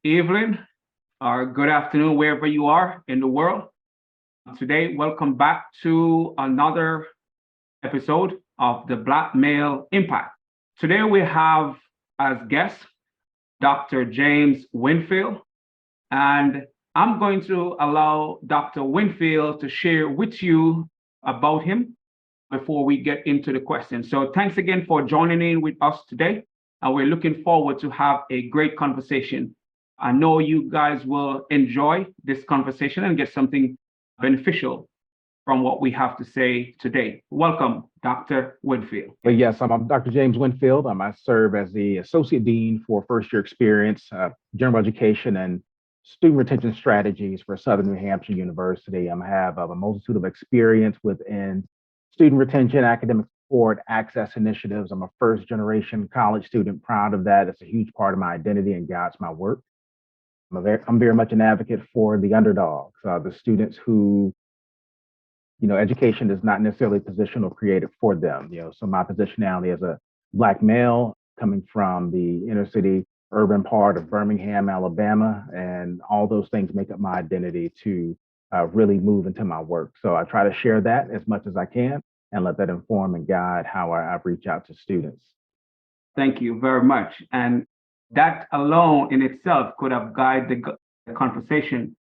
evening, or good afternoon, wherever you are in the world. Today, welcome back to another episode of the Black Male Impact. Today, we have as guest Dr. James Winfield, and I'm going to allow Dr. Winfield to share with you about him before we get into the questions. So, thanks again for joining in with us today, and we're looking forward to have a great conversation. I know you guys will enjoy this conversation and get something beneficial from what we have to say today. Welcome, Dr. Winfield. But yes, I'm Dr. James Winfield. I serve as the Associate Dean for First Year Experience, General Education, and Student Retention Strategies for Southern New Hampshire University. I have a multitude of experience within student retention, academic support, access initiatives. I'm a first generation college student, proud of that. It's a huge part of my identity and guides my work. I'm very much an advocate for the underdogs, the students who education is not necessarily positioned or created for them. So my positionality as a Black male coming from the inner city urban part of Birmingham, Alabama, and all those things make up my identity to really move into my work. So I try to share that as much as I can and let that inform and guide how I reach out to students. Thank you very much. And that alone in itself could have guided the conversation,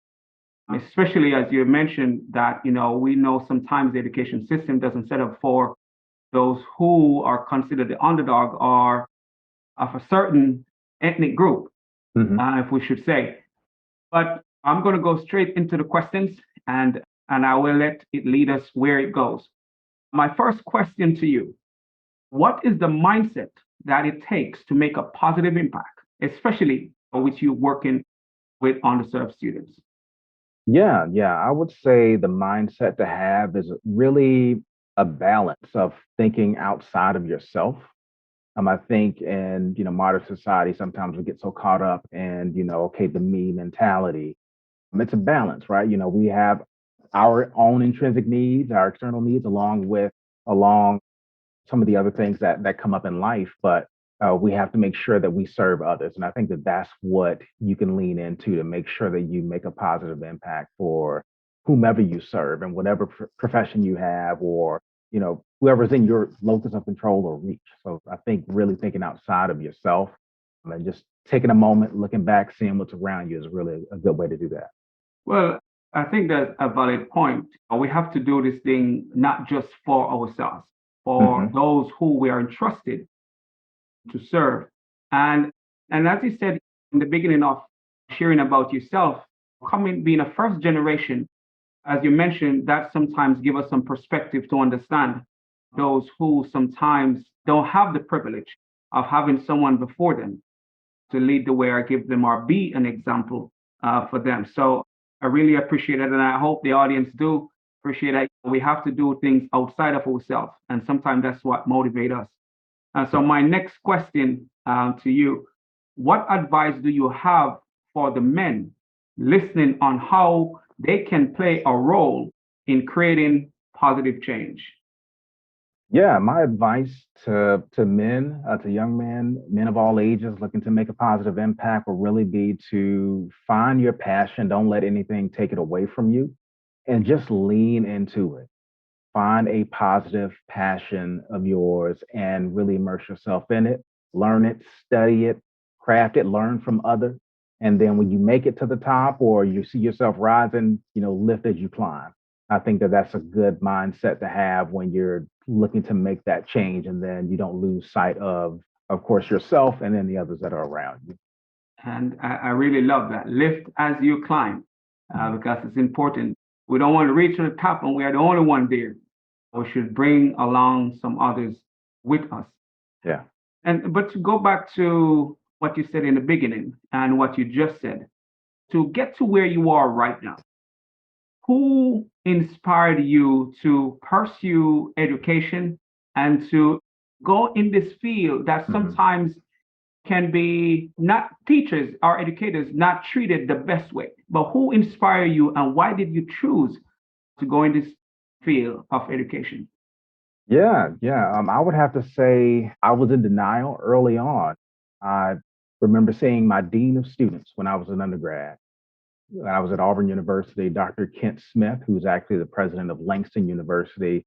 especially as you mentioned that, we know sometimes the education system doesn't set up for those who are considered the underdog or of a certain ethnic group, if we should say. But I'm going to go straight into the questions and I will let it lead us where it goes. My first question to you, what is the mindset that it takes to make a positive impact, especially with you working with underserved students? Yeah, I would say the mindset to have is really a balance of thinking outside of yourself. I think in modern society, sometimes we get so caught up in okay, the me mentality. It's a balance, right? We have our own intrinsic needs, our external needs, along some of the other things that come up in life, but we have to make sure that we serve others. And I think that that's what you can lean into to make sure that you make a positive impact for whomever you serve and whatever profession you have, or whoever's in your locus of control or reach. So I think really thinking outside of yourself and just taking a moment, looking back, seeing what's around you is really a good way to do that. Well, I think that's a valid point. We have to do this thing not just for ourselves, for those who we are entrusted to serve. And as you said in the beginning of sharing about yourself, being a first generation, as you mentioned, that sometimes give us some perspective to understand those who sometimes don't have the privilege of having someone before them to lead the way or give them or be an example for them. So I really appreciate it. And I hope the audience do appreciate that. We have to do things outside of ourselves. And sometimes that's what motivates us. So my next question to you, what advice do you have for the men listening on how they can play a role in creating positive change? Yeah, my advice to men, to young men of all ages looking to make a positive impact will really be to find your passion. Don't let anything take it away from you, and just lean into it. Find a positive passion of yours and really immerse yourself in it, learn it, study it, craft it, learn from others. And then when you make it to the top or you see yourself rising, lift as you climb. I think that that's a good mindset to have when you're looking to make that change. And then you don't lose sight of course, yourself and then the others that are around you. And I really love that. Lift as you climb, because it's important. We don't want to reach to the top and we are the only one there. We should bring along some others with us. Yeah. But to go back to what you said in the beginning and what you just said, to get to where you are right now, who inspired you to pursue education and to go in this field that sometimes can be not teachers or educators not treated the best way, but who inspired you and why did you choose to go in this field of education? Yeah. I would have to say I was in denial early on. I remember seeing my dean of students when I was an undergrad. When I was at Auburn University, Dr. Kent Smith, who's actually the president of Langston University,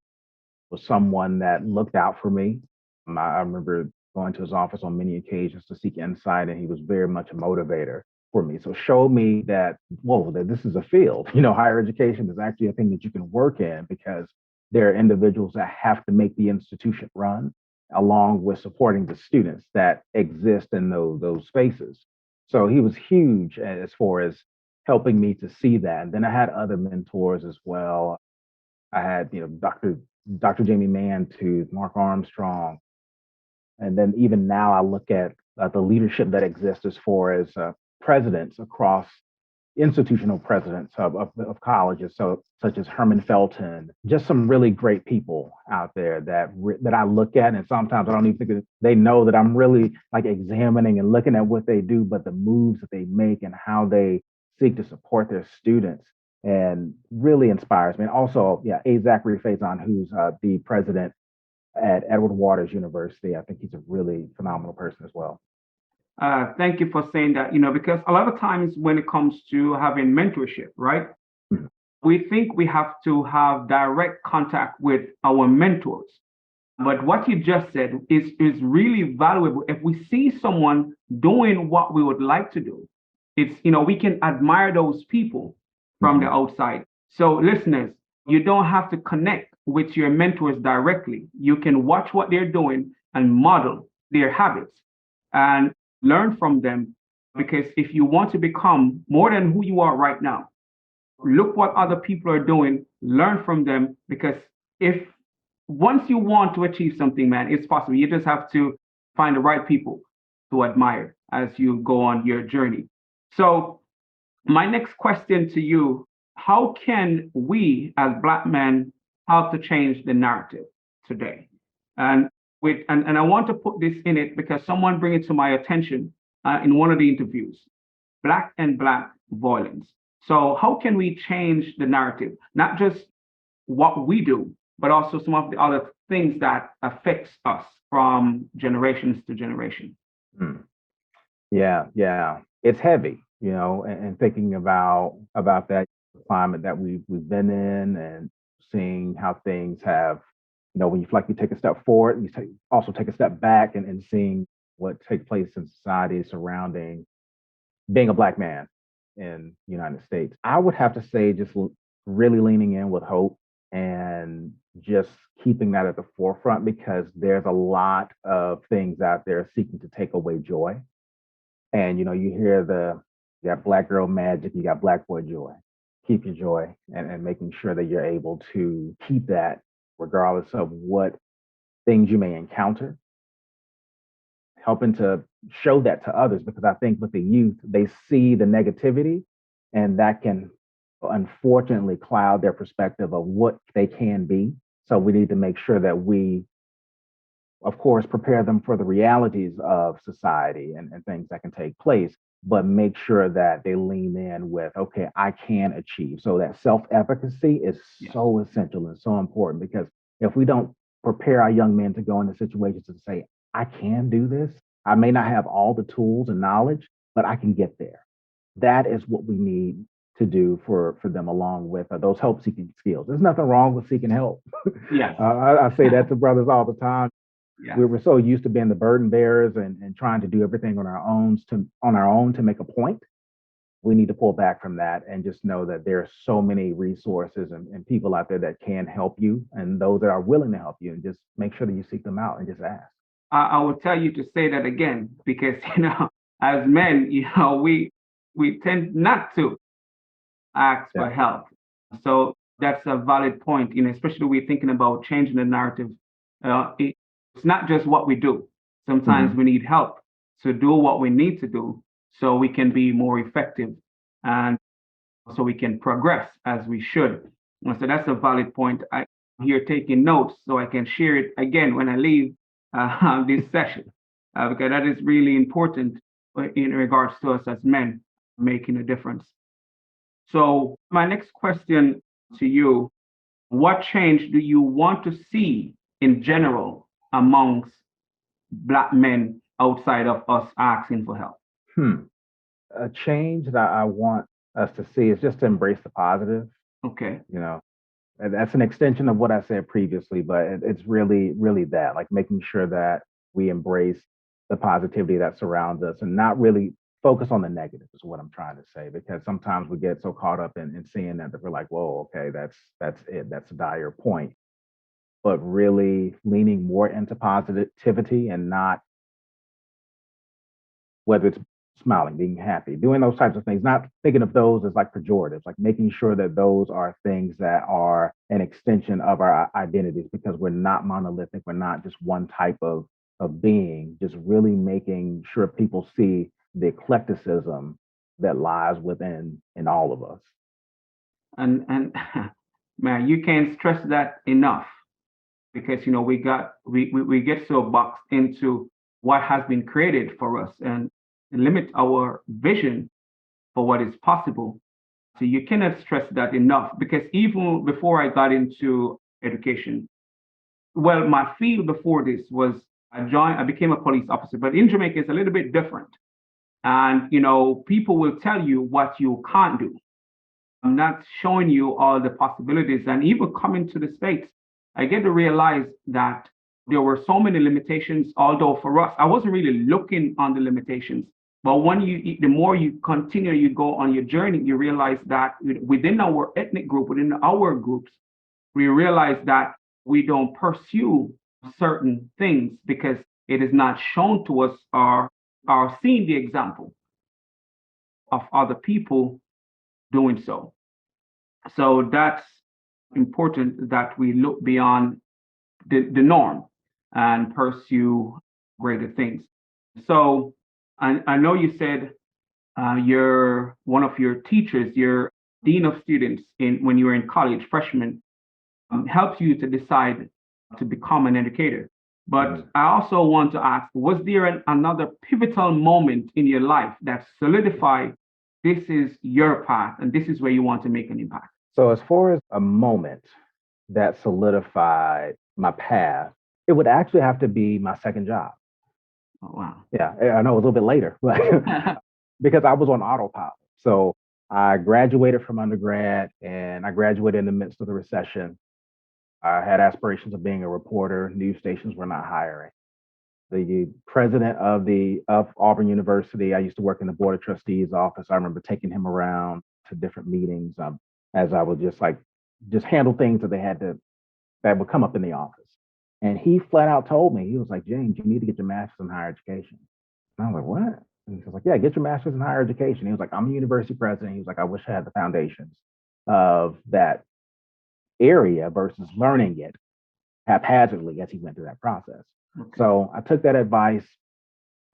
was someone that looked out for me. I remember going to his office on many occasions to seek insight, and he was very much a motivator for me. So showed me that, whoa, that this is a field. Higher education is actually a thing that you can work in because there are individuals that have to make the institution run, along with supporting the students that exist in those spaces. So he was huge as far as helping me to see that. And then I had other mentors as well. I had, Dr. Jamie Mantooth, Mark Armstrong, and then even now I look at the leadership that exists as far as presidents across institutional presidents of colleges, so such as Herman Felton, just some really great people out there that I look at, and sometimes I don't even think they know that I'm really like examining and looking at what they do, but the moves that they make and how they seek to support their students, and really inspires me. And also, yeah, A. Zachary Faison, who's the president at Edward Waters University. I think he's a really phenomenal person as well. Thank you for saying that, because a lot of times when it comes to having mentorship, right, Mhm. we think we have to have direct contact with our mentors. But what you just said is really valuable. If we see someone doing what we would like to do, we can admire those people from the Mhm. outside. So, listeners, you don't have to connect with your mentors directly. You can watch what they're doing and model their habits and learn from them. Because if you want to become more than who you are right now, look what other people are doing, learn from them. Because if once you want to achieve something, man, it's possible. You just have to find the right people to admire as you go on your journey. So, my next question to you: how can we as Black men help to change the narrative today? And and I want to put this in it because someone bring it to my attention in one of the interviews: Black and Black violence. So, how can we change the narrative? Not just what we do, but also some of the other things that affects us from generations to generation. Mm. Yeah, yeah. It's heavy, and thinking about that climate that we've been in and seeing how things have, when you feel like you take a step forward, also take a step back and seeing what takes place in society surrounding being a Black man in the United States. I would have to say just really leaning in with hope and just keeping that at the forefront because there's a lot of things out there seeking to take away joy. And you hear you got Black girl magic, you got Black boy joy. Keep your joy and making sure that you're able to keep that regardless of what things you may encounter, helping to show that to others because I think with the youth, they see the negativity and that can unfortunately cloud their perspective of what they can be. So we need to make sure that we, of course, prepare them for the realities of society and things that can take place, but make sure that they lean in with, okay, I can achieve. So that self-efficacy is Yes. so essential and so important because if we don't prepare our young men to go into situations to say, I can do this, I may not have all the tools and knowledge, but I can get there. That is what we need to do for them along with those help seeking skills. There's nothing wrong with seeking help. Yes. I say that to brothers all the time. Yes. We were so used to being the burden bearers and trying to do everything on our own to make a point. We need to pull back from that and just know that there are so many resources and people out there that can help you and those that are willing to help you and just make sure that you seek them out and just ask. I will tell you to say that again because as men, we tend not to ask Yeah. for help. So that's a valid point. Especially we're thinking about changing the narrative. It's not just what we do. Sometimes Mhm. we need help to do what we need to do so we can be more effective and so we can progress as we should. And so that's a valid point. I'm here taking notes so I can share it again when I leave this session because that is really important in regards to us as men making a difference. So, my next question to you: what change do you want to see in general amongst Black men outside of us asking for help? Hmm. A change that I want us to see is just to embrace the positive. Okay. You know, and that's an extension of what I said previously, but it's really, really that, like making sure that we embrace the positivity that surrounds us and not really focus on the negative is what I'm trying to say. Because sometimes we get so caught up in seeing that we're like, whoa, okay, that's it. That's a dire point. But really leaning more into positivity and not whether it's smiling, being happy, doing those types of things, not thinking of those as like pejoratives, like making sure that those are things that are an extension of our identities because we're not monolithic. We're not just one type of being, just really making sure people see the eclecticism that lies within in all of us. And man, you can't stress that enough because we get so boxed into what has been created for us and limit our vision for what is possible. So you cannot stress that enough because even before I got into education, well, my field before this was I became a police officer, but in Jamaica it's a little bit different. And people will tell you what you can't do. I'm not showing you all the possibilities. And even coming to the States, I get to realize that there were so many limitations, although for us, I wasn't really looking on the limitations. But the more you continue, you go on your journey, you realize that within our ethnic group, within our groups, we realize that we don't pursue certain things because it is not shown to us or seeing the example of other people doing so. So that's important that we look beyond the norm and pursue greater things. So I know you said your one of your teachers, your dean of students in when you were in college, freshman, helps you to decide to become an educator. But I also want to ask, was there another pivotal moment in your life that solidified this is your path and this is where you want to make an impact? So, as far as a moment that solidified my path, it would actually have to be my second job. Oh, wow. Yeah, I know it was a little bit later, but because I was on autopilot. So I graduated from undergrad and I graduated in the midst of the recession. I had aspirations of being a reporter. News stations were not hiring. The president of Auburn University, I used to work in the board of trustees office. I remember taking him around to different meetings as I would just handle things that would come up in the office. And he flat out told me, he was like, James, you need to get your master's in higher education. And I was like, what? And he was like, yeah, get your master's in higher education. He was like, I'm a university president. He was like, I wish I had the foundations of that area versus learning it haphazardly as he went through that process. Okay. So I took that advice.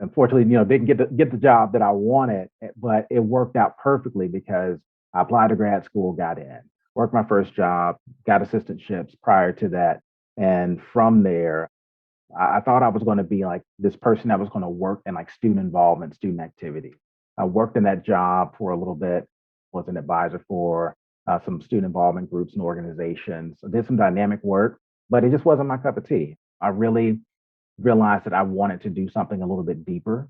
Unfortunately, didn't get the job that I wanted, but it worked out perfectly because I applied to grad school, got in, worked my first job, got assistantships prior to that. And from there, I thought I was going to be like this person that was going to work in like student involvement, student activity. I worked in that job for a little bit, was an advisor for some student involvement groups and organizations. I did some dynamic work, but it just wasn't my cup of tea. I really realized that I wanted to do something a little bit deeper.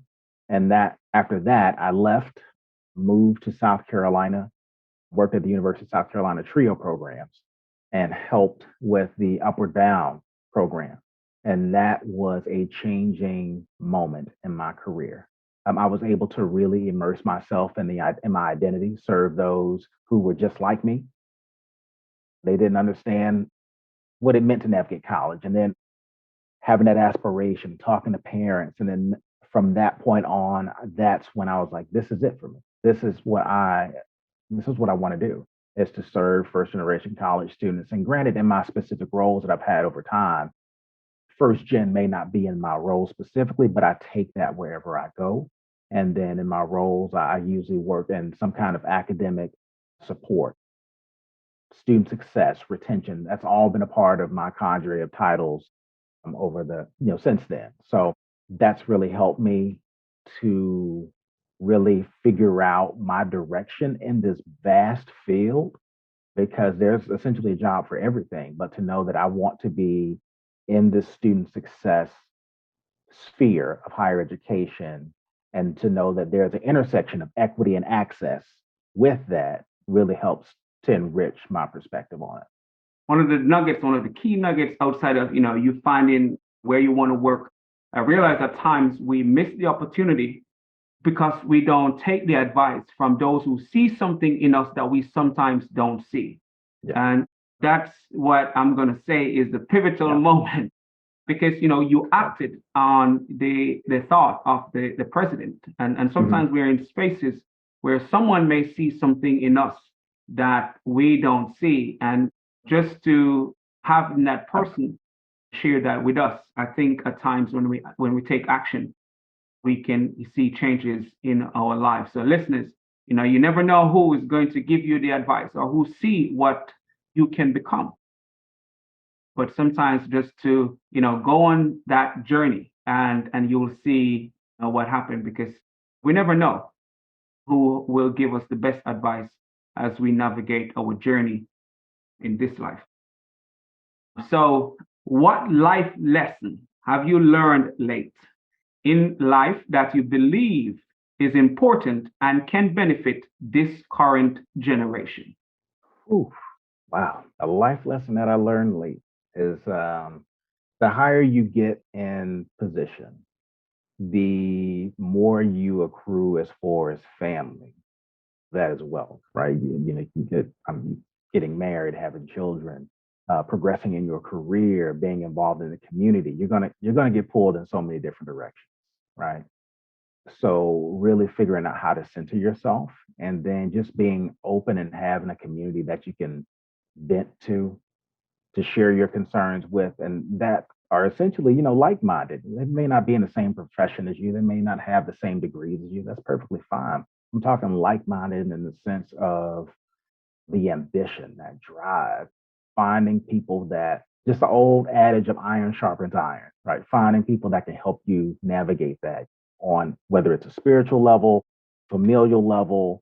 And that after that, I left, moved to South Carolina, worked at the University of South Carolina TRIO programs and helped with the Upward Bound program. And that was a changing moment in my career. I was able to really immerse myself in my identity, serve those who were just like me. They didn't understand what it meant to navigate college. And then having that aspiration, talking to parents. And then from that point on, that's when I was like, this is it for me. This is what I want to do is to serve first generation college students. And granted, in my specific roles that I've had over time, first gen may not be in my role specifically, but I take that wherever I go. And then in my roles, I usually work in some kind of academic support, student success, retention. That's all been a part of my cadre of titles over since then. So that's really helped me to really figure out my direction in this vast field because there's essentially a job for everything. But to know that I want to be in this student success sphere of higher education And to know that there's an intersection of equity and access with that really helps to enrich my perspective on it. One of the key nuggets outside of, you finding where you want to work, I realize at times we miss the opportunity because we don't take the advice from those who see something in us that we sometimes don't see. Yeah. And that's what I'm going to say is the pivotal moment, because you acted on the thought of the president, and sometimes we're in spaces where someone may see something in us that we don't see, and just to have that person share that with us, I think at times when we take action, we can see changes in our lives. So listeners, you never know who is going to give you the advice or who see what you can become. But sometimes just to, go on that journey, and you'll see what happened, because we never know who will give us the best advice as we navigate our journey in this life. So what life lesson have you learned late in life that you believe is important and can benefit this current generation? Ooh, wow. A life lesson that I learned late is the higher you get in position, the more you accrue as far as family. That is wealth, right? You get getting married, having children, progressing in your career, being involved in the community. You're gonna get pulled in so many different directions, right? So really figuring out how to center yourself, and then just being open and having a community that you can vent to share your concerns with, and that are essentially, like-minded. They may not be in the same profession as you. They may not have the same degrees as you. That's perfectly fine. I'm talking like-minded in the sense of the ambition, that drive, finding people that, just the old adage of iron sharpens iron, right? Finding people that can help you navigate that on whether it's a spiritual level, familial level,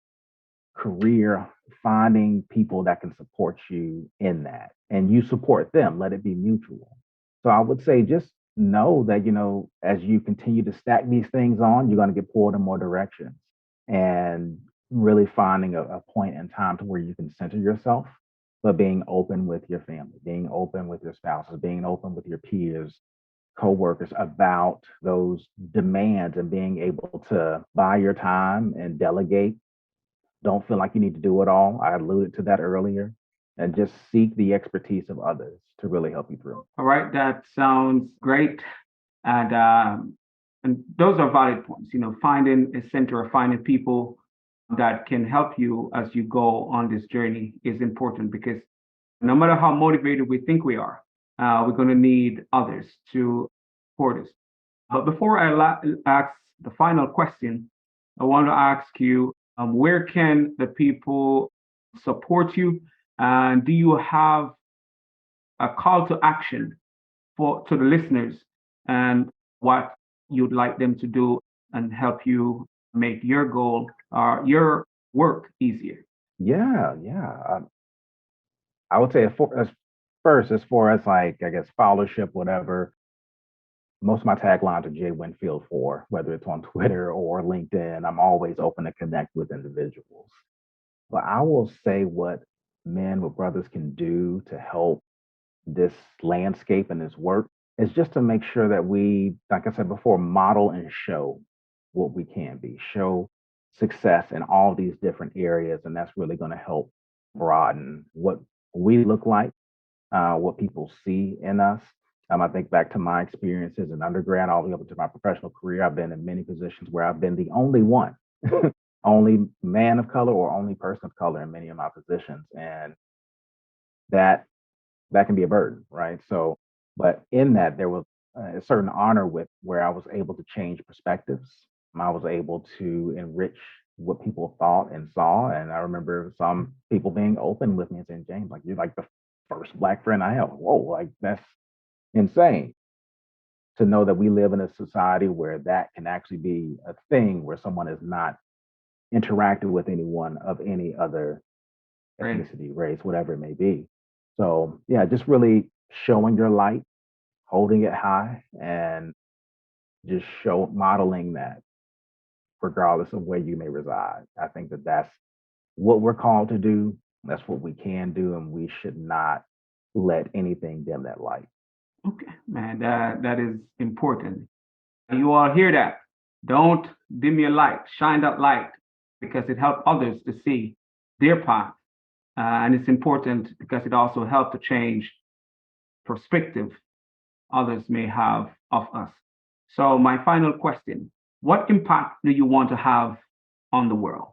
career, finding people that can support you in that, and you support them, let it be mutual. So I would say just know that, as you continue to stack these things on, you're going to get pulled in more directions, and really finding a point in time to where you can center yourself, but being open with your family, being open with your spouses, being open with your peers, co-workers about those demands, and being able to buy your time and delegate. Don't feel like you need to do it all. I alluded to that earlier. And just seek the expertise of others to really help you through. All right, that sounds great. And those are valid points. Finding a center or finding people that can help you as you go on this journey is important, because no matter how motivated we think we are, we're going to need others to support us. But before I ask the final question, I want to ask you, where can the people support you? And do you have a call to action to the listeners, and what you'd like them to do and help you make your goal or your work easier? Yeah. I would say first, as far as like, I guess, followership, whatever, most of my taglines are J Winfield for, whether it's on Twitter or LinkedIn. I'm always open to connect with individuals. But I will say what men with brothers can do to help this landscape and this work is just to make sure that we, like I said before, model and show what we can be, show success in all these different areas. And that's really going to help broaden what we look like, what people see in us. I think back to my experiences in undergrad, all the way up to my professional career. I've been in many positions where I've been the only one, only man of color or only person of color in many of my positions. And that can be a burden, right? So, but in that, there was a certain honor with where I was able to change perspectives. I was able to enrich what people thought and saw. And I remember some people being open with me and saying, James, like, you're like the first Black friend I have. Whoa, like that's insane to know that we live in a society where that can actually be a thing, where someone is not interacting with anyone of any other ethnicity, race, whatever it may be. So yeah, just really showing your light, holding it high, and just modeling that. regardless of where you may reside. I think that that's what we're called to do. That's what we can do, and we should not let anything dim that light. Okay, man, that is important. You all hear that? Don't dim your light. Shine that light because it helps others to see their path. And it's important because it also helps to change perspective others may have of us. So my final question, what impact do you want to have on the world?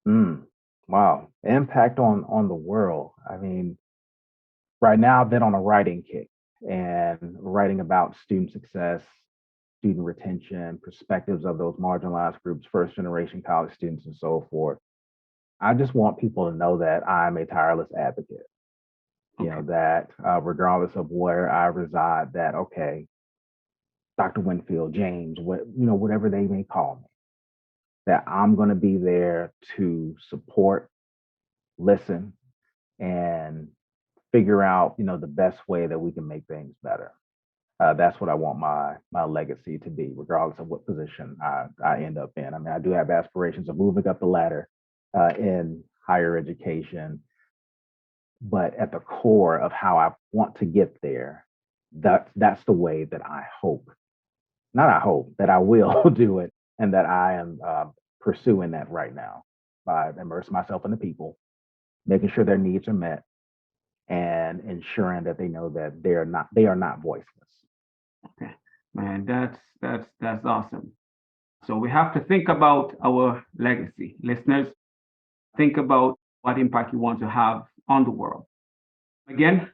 Mm, wow, impact on the world. I mean, right now I've been on a writing kick and writing about student success, student retention, perspectives of those marginalized groups, first generation college students, and so forth. I just want people to know that I'm a tireless advocate. Okay. That regardless of where I reside, that okay, Dr. Winfield, James, whatever they may call me, that I'm going to be there to support, listen, and figure out, the best way that we can make things better. That's what I want my legacy to be, regardless of what position I end up in. I mean, I do have aspirations of moving up the ladder in higher education, but at the core of how I want to get there, that's the way that I hope, not I hope, that I will do it, and that I am pursuing that right now by immersing myself in the people, making sure their needs are met, and ensuring that they know that they are not voiceless. Okay. Man, that's awesome. So we have to think about our legacy. Listeners, think about what impact you want to have on the world. Again,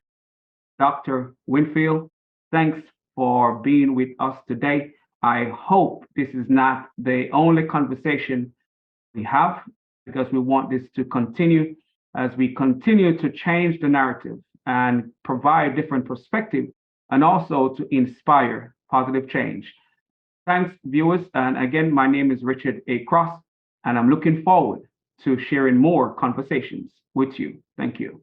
Dr. Winfield, thanks for being with us today. I hope this is not the only conversation we have because we want this to continue as we continue to change the narrative and provide different perspective and also to inspire positive change. Thanks, viewers. And again, my name is Richard A. Cross, and I'm looking forward to sharing more conversations with you. Thank you.